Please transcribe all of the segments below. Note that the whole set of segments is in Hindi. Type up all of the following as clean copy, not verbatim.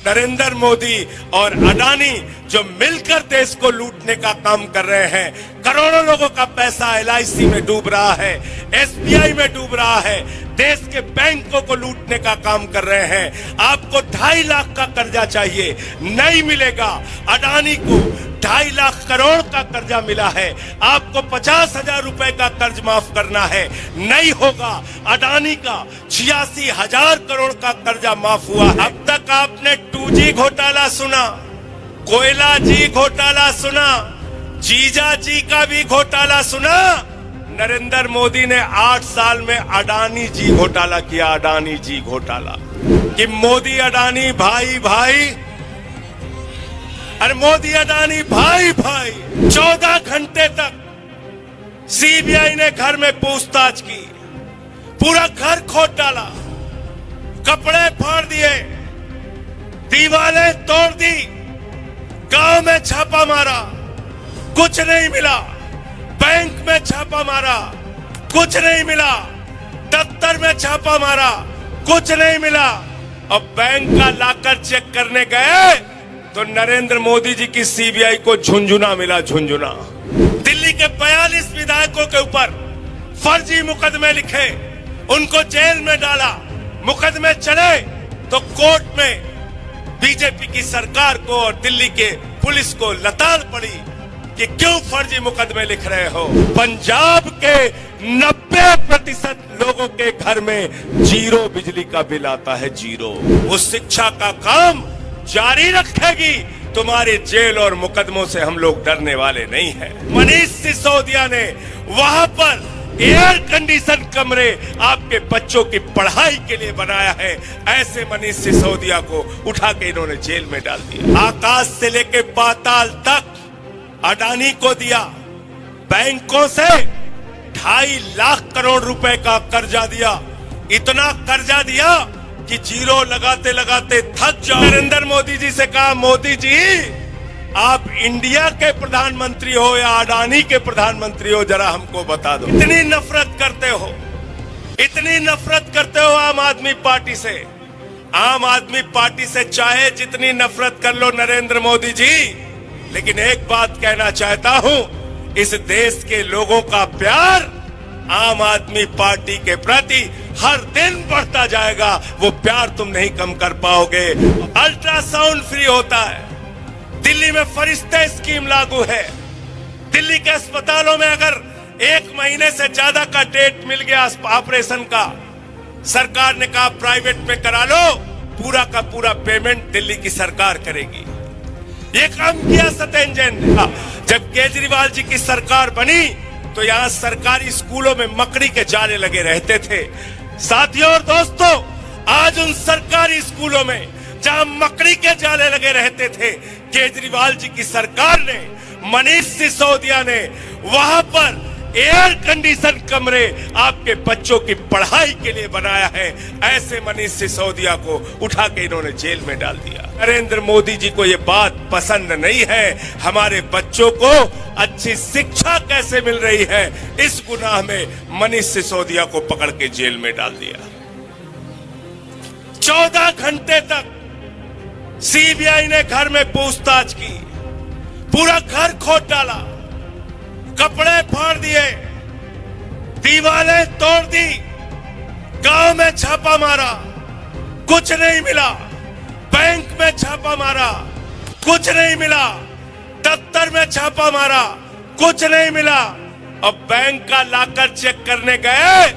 नरेंद्र मोदी और अडानी जो मिलकर देश को लूटने का काम कर रहे हैं, करोड़ों लोगों का पैसा एलआईसी में डूब रहा है, एसबीआई में डूब रहा है, देश के बैंकों को लूटने का काम कर रहे हैं। आपको 2.5 लाख का कर्जा चाहिए, नहीं मिलेगा। अडानी को 2.5 लाख करोड़ का कर्जा मिला है, आपको 50,000 रुपए का कर्ज माफ करना है, नहीं होगा। अडानी का 86,000 करोड़ का कर्जा माफ हुआ है। अब तक आपने 2G घोटाला सुना, कोयला जी घोटाला सुना, जीजा जी का भी घोटाला सुना। नरेंद्र मोदी ने 8 साल में अडानी जी घोटाला किया, अडानी जी घोटाला। कि मोदी अडानी भाई भाई, अरे मोदी अडानी भाई भाई। 14 घंटे तक सीबीआई ने घर में पूछताछ की, पूरा घर खोद डाला, कपड़े फाड़ दिए, दीवारें तोड़ दी, गांव में छापा मारा, कुछ नहीं मिला। बैंक में छापा मारा, कुछ नहीं मिला। दफ्तर में छापा मारा, कुछ नहीं मिला। अब बैंक का लाकर चेक करने गए तो नरेंद्र मोदी जी की सीबीआई को झुंझुना मिला, झुंझुना। दिल्ली के 42 विधायकों के ऊपर फर्जी मुकदमे लिखे, उनको जेल में डाला। मुकदमे चले तो कोर्ट में बीजेपी की सरकार को और दिल्ली के पुलिस को लताड़ पड़ी कि क्यों फर्जी मुकदमे लिख रहे हो। पंजाब के 90% लोगों के घर में 0 बिजली का बिल आता है, 0। वो शिक्षा का काम जारी रखेगी। तुम्हारी जेल और मुकदमों से हम लोग डरने वाले नहीं हैं। मनीष सिसोदिया ने वहां पर एयर कंडीशन कमरे आपके बच्चों की पढ़ाई के लिए बनाया है। ऐसे मनीष सिसोदिया को उठा के इन्होंने जेल में डाल दिया। आकाश से लेके पाताल तक अडानी को दिया, बैंकों से 2.5 लाख करोड़ रुपए का कर्जा दिया। इतना कर्जा दिया कि जीरो लगाते लगाते थक जाओ। नरेंद्र मोदी जी से कहा, मोदी जी आप इंडिया के प्रधानमंत्री हो या अडानी के प्रधानमंत्री हो, जरा हमको बता दो। इतनी नफरत करते हो, इतनी नफरत करते हो आम आदमी पार्टी से। आम आदमी पार्टी से चाहे जितनी नफरत कर लो नरेंद्र मोदी जी, लेकिन एक बात कहना चाहता हूं, इस देश के लोगों का प्यार आम आदमी पार्टी के प्रति हर दिन बढ़ता जाएगा। वो प्यार तुम नहीं कम कर पाओगे। अल्ट्रासाउंड फ्री होता है, दिल्ली में फरिश्ते स्कीम लागू है। दिल्ली के अस्पतालों में अगर 1 महीने से ज्यादा का डेट मिल गया ऑपरेशन का, सरकार ने कहा प्राइवेट में करा लो, पूरा का पूरा पेमेंट दिल्ली की सरकार करेगी। ये काम किया सत्येंद्र जैन ने। जब केजरीवाल जी की सरकार बनी तो यहाँ सरकारी स्कूलों में मकड़ी के जाले लगे रहते थे। साथियों और दोस्तों, आज उन सरकारी स्कूलों में जहां मकड़ी के जाले लगे रहते थे, केजरीवाल जी की सरकार ने, मनीष सिसोदिया ने वहां पर एयर कंडीशन कमरे आपके बच्चों की पढ़ाई के लिए बनाया है। ऐसे मनीष सिसोदिया को उठा के इन्होंने जेल में डाल दिया। नरेंद्र मोदी जी को ये बात पसंद नहीं है, हमारे बच्चों को अच्छी शिक्षा कैसे मिल रही है, इस गुनाह में मनीष सिसोदिया को पकड़ के जेल में डाल दिया। 14 घंटे तक सीबीआई ने घर में पूछताछ की, पूरा घर खोद डाला, कपड़े फाड़ दिए, दीवारें तोड़ दी, गांव में छापा मारा, कुछ नहीं मिला। बैंक में छापा मारा, कुछ नहीं मिला। दफ्तर में छापा मारा, कुछ नहीं मिला। अब बैंक का लाकर चेक करने गए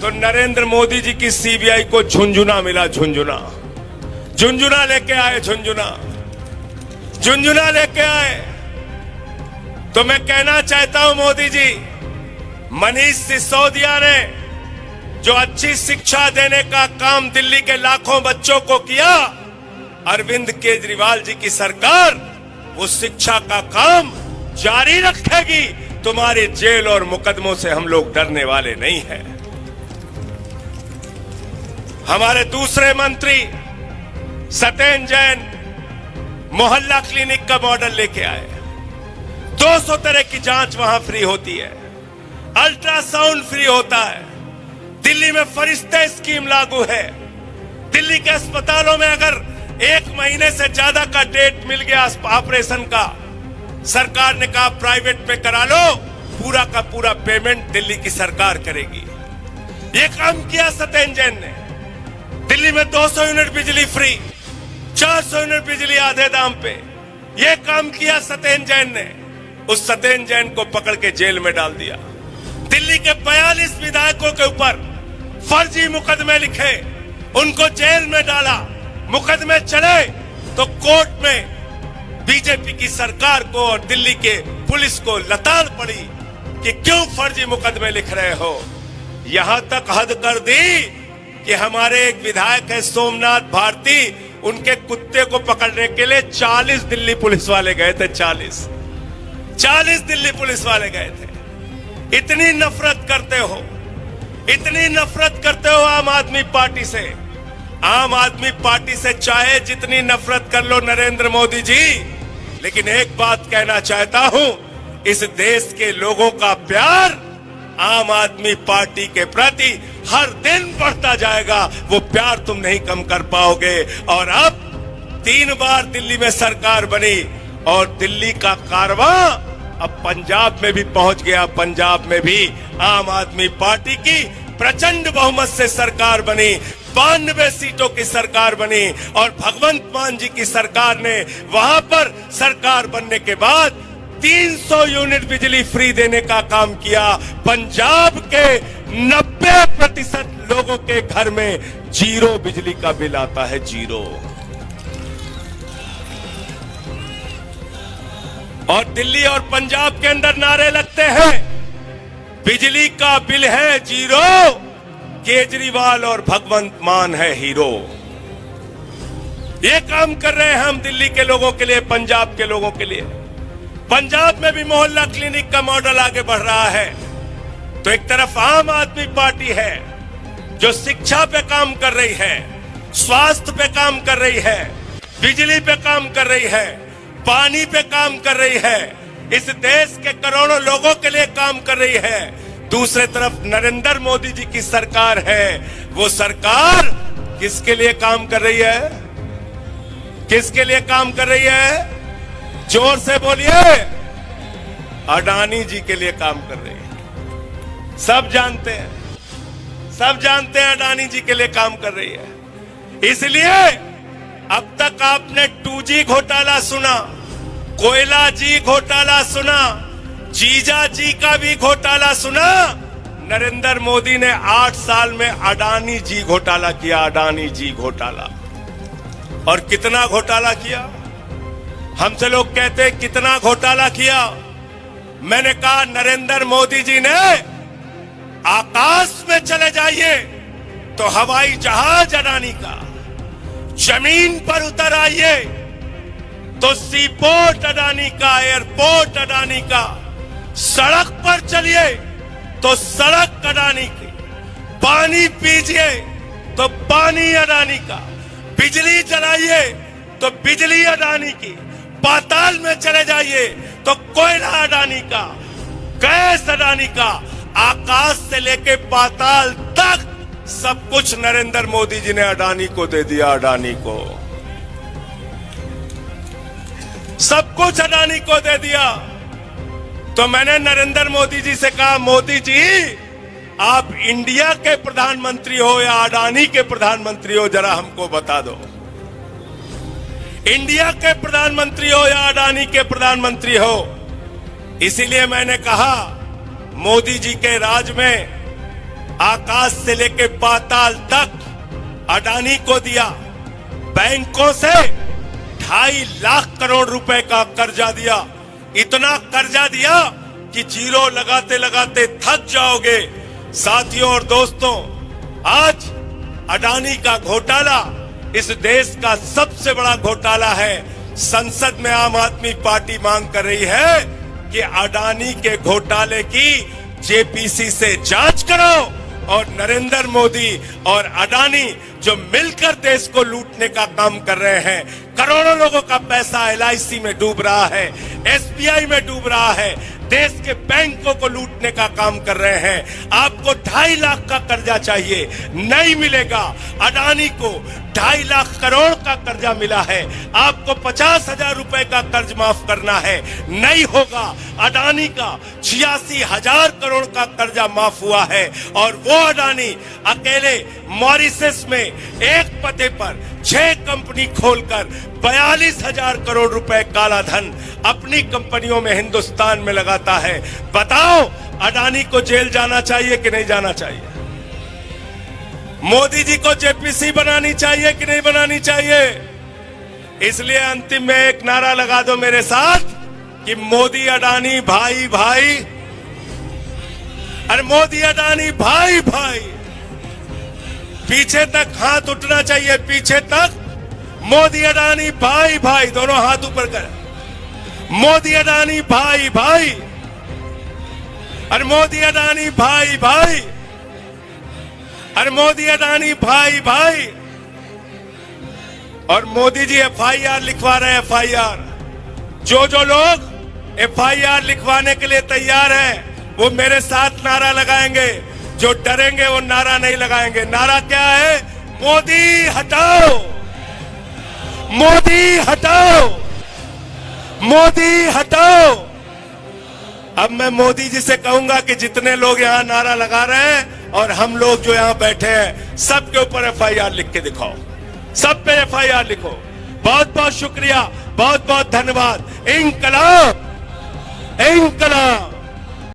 तो नरेंद्र मोदी जी की सीबीआई को झुंझुना मिला, झुंझुना। झुंझुना लेके आए, झुंझुना, झुंझुना लेके आए। तो मैं कहना चाहता हूं मोदी जी, मनीष सिसोदिया ने जो अच्छी शिक्षा देने का काम दिल्ली के लाखों बच्चों को किया, अरविंद केजरीवाल जी की सरकार वो शिक्षा का काम जारी रखेगी। तुम्हारी जेल और मुकदमों से हम लोग डरने वाले नहीं हैं। हमारे दूसरे मंत्री सत्येंद्र जैन मोहल्ला क्लिनिक का मॉडल लेके आए। 200 तरह की जांच वहां फ्री होती है, अल्ट्रासाउंड फ्री होता है। दिल्ली में फरिश्ते स्कीम लागू है। दिल्ली के अस्पतालों में अगर 1 महीने से ज्यादा का डेट मिल गया ऑपरेशन का। सरकार ने कहा प्राइवेट में करा लो, पूरा का पूरा पेमेंट दिल्ली की सरकार करेगी। ये काम किया सत्येंद्र जैन ने। दिल्ली में 200 यूनिट बिजली फ्री, 400 यूनिट बिजली आधे दाम पे। ये काम किया सत्येंद्र जैन ने। उस सत्येंद्र जैन को पकड़ के जेल में डाल दिया। दिल्ली के 42 विधायकों के ऊपर फर्जी मुकदमे लिखे, उनको जेल में डाला। मुकदमे चले तो कोर्ट में बीजेपी की सरकार को और दिल्ली के पुलिस को लताड़ पड़ी कि क्यों फर्जी मुकदमे लिख रहे हो। यहां तक हद कर दी कि हमारे एक विधायक है सोमनाथ भारती, उनके कुत्ते को पकड़ने के लिए 40 दिल्ली पुलिस वाले गए थे। 40 दिल्ली पुलिस वाले गए थे। इतनी नफरत करते हो, इतनी नफरत करते हो आम आदमी पार्टी से। आम आदमी पार्टी से चाहे जितनी नफरत कर लो नरेंद्र मोदी जी, लेकिन एक बात कहना चाहता हूं, इस देश के लोगों का प्यार आम आदमी पार्टी के प्रति हर दिन बढ़ता जाएगा। वो प्यार तुम नहीं कम कर पाओगे। और अब 3 बार दिल्ली में सरकार बनी और दिल्ली का कारवां अब पंजाब में भी पहुंच गया। पंजाब में भी आम आदमी पार्टी की प्रचंड बहुमत से सरकार बनी, 92 सीटों की सरकार बनी। और भगवंत मान जी की सरकार ने वहां पर सरकार बनने के बाद 300 यूनिट बिजली फ्री देने का काम किया। पंजाब के 90% लोगों के घर में 0 बिजली का बिल आता है, 0। और दिल्ली और पंजाब के अंदर नारे लगते हैं, बिजली का बिल है 0, केजरीवाल और भगवंत मान है हीरो। ये काम कर रहे हैं हम दिल्ली के लोगों के लिए, पंजाब के लोगों के लिए। पंजाब में भी मोहल्ला क्लिनिक का मॉडल आगे बढ़ रहा है। तो एक तरफ आम आदमी पार्टी है जो शिक्षा पे काम कर रही है, स्वास्थ्य पे काम कर रही है, बिजली पे काम कर रही है, पानी पे काम कर रही है, इस देश के करोड़ों लोगों के लिए काम कर रही है। दूसरे तरफ नरेंद्र मोदी जी की सरकार है। वो सरकार किसके लिए काम कर रही है? किसके लिए काम कर रही है? जोर से बोलिए। अडानी जी के लिए काम कर रही है। सब जानते हैं, सब जानते हैं अडानी जी के लिए काम कर रही है। इसलिए अब तक आपने 2G घोटाला सुना, कोयला जी घोटाला सुना, जीजा जी का भी घोटाला सुना। नरेंद्र मोदी ने 8 साल में अडानी जी घोटाला किया, अडानी जी घोटाला। और कितना घोटाला किया? हमसे लोग कहते कितना घोटाला किया। मैंने कहा नरेंद्र मोदी जी ने आकाश में चले जाइए तो हवाई जहाज अडानी का, जमीन पर उतर आइए तो सीपोर्ट अडानी का, एयरपोर्ट अडानी का, सड़क पर चलिए तो सड़क अडानी की, पानी पीजिए तो पानी अडानी का, बिजली जलाइए तो बिजली अडानी की, पाताल में चले जाइए तो कोयला अडानी का, गैस अडानी का, आकाश से लेके पाताल तक सब कुछ नरेंद्र मोदी जी ने अडानी को दे दिया। अडानी को सब कुछ अडानी को दे दिया। तो मैंने नरेंद्र मोदी जी से कहा, मोदी जी आप इंडिया के प्रधानमंत्री हो या अडानी के प्रधानमंत्री हो, जरा हमको बता दो। इंडिया के प्रधानमंत्री हो या अडानी के प्रधानमंत्री हो। इसीलिए मैंने कहा मोदी जी के राज में आकाश से लेके पाताल तक अडानी को दिया। बैंकों से 2.5 लाख करोड़ रुपए का कर्जा दिया। इतना कर्जा दिया कि जीरो लगाते लगाते थक जाओगे। साथियों और दोस्तों, आज अडानी का घोटाला इस देश का सबसे बड़ा घोटाला है। संसद में आम आदमी पार्टी मांग कर रही है कि अडानी के घोटाले की जेपीसी से जांच करो और नरेंद्र मोदी और अडानी जो मिलकर देश को लूटने का काम कर रहे हैं, करोड़ों लोगों का पैसा एलआईसी में डूब रहा है, एसबीआई में डूब रहा है, देश के बैंकों को लूटने का काम कर रहे हैं। आपको 2.5 लाख का कर्जा चाहिए, नहीं मिलेगा। अडानी को 2.5 लाख करोड़ का कर्जा मिला है, आपको 50,000 रुपए का कर्ज माफ करना है, नहीं होगा। अडानी का 86,000 करोड़ का कर्जा माफ हुआ है और वो अडानी अकेले मॉरिशस में एक पते पर 6 कंपनी खोलकर 42,000 करोड़ रुपए काला धन अपनी कंपनियों में हिंदुस्तान में लगाता है। बताओ, अडानी को जेल जाना चाहिए कि नहीं जाना चाहिए? मोदी जी को जेपीसी बनानी चाहिए कि नहीं बनानी चाहिए? इसलिए अंतिम में एक नारा लगा दो मेरे साथ कि मोदी अडानी भाई भाई। अरे मोदी अडानी भाई भाई। पीछे तक हाथ उठना चाहिए, पीछे तक। मोदी अडानी भाई भाई, दोनों हाथ ऊपर कर। मोदी अडानी भाई भाई। अरे मोदी अडानी भाई भाई। अरे मोदी अडानी भाई भाई। और मोदी जी एफआईआर लिखवा रहे हैं, एफआईआर। जो लोग एफआईआर लिखवाने के लिए तैयार हैं वो मेरे साथ नारा लगाएंगे। जो डरेंगे वो नारा नहीं लगाएंगे। नारा क्या है? मोदी हटाओ, मोदी हटाओ, मोदी हटाओ। अब मैं मोदी जी से कहूंगा कि जितने लोग यहां नारा लगा रहे हैं और हम लोग जो यहां बैठे हैं, सबके ऊपर एफआईआर लिख के दिखाओ, सब पे एफआईआर लिखो। बहुत बहुत शुक्रिया, बहुत बहुत धन्यवाद। इंकलाब, इंकलाब।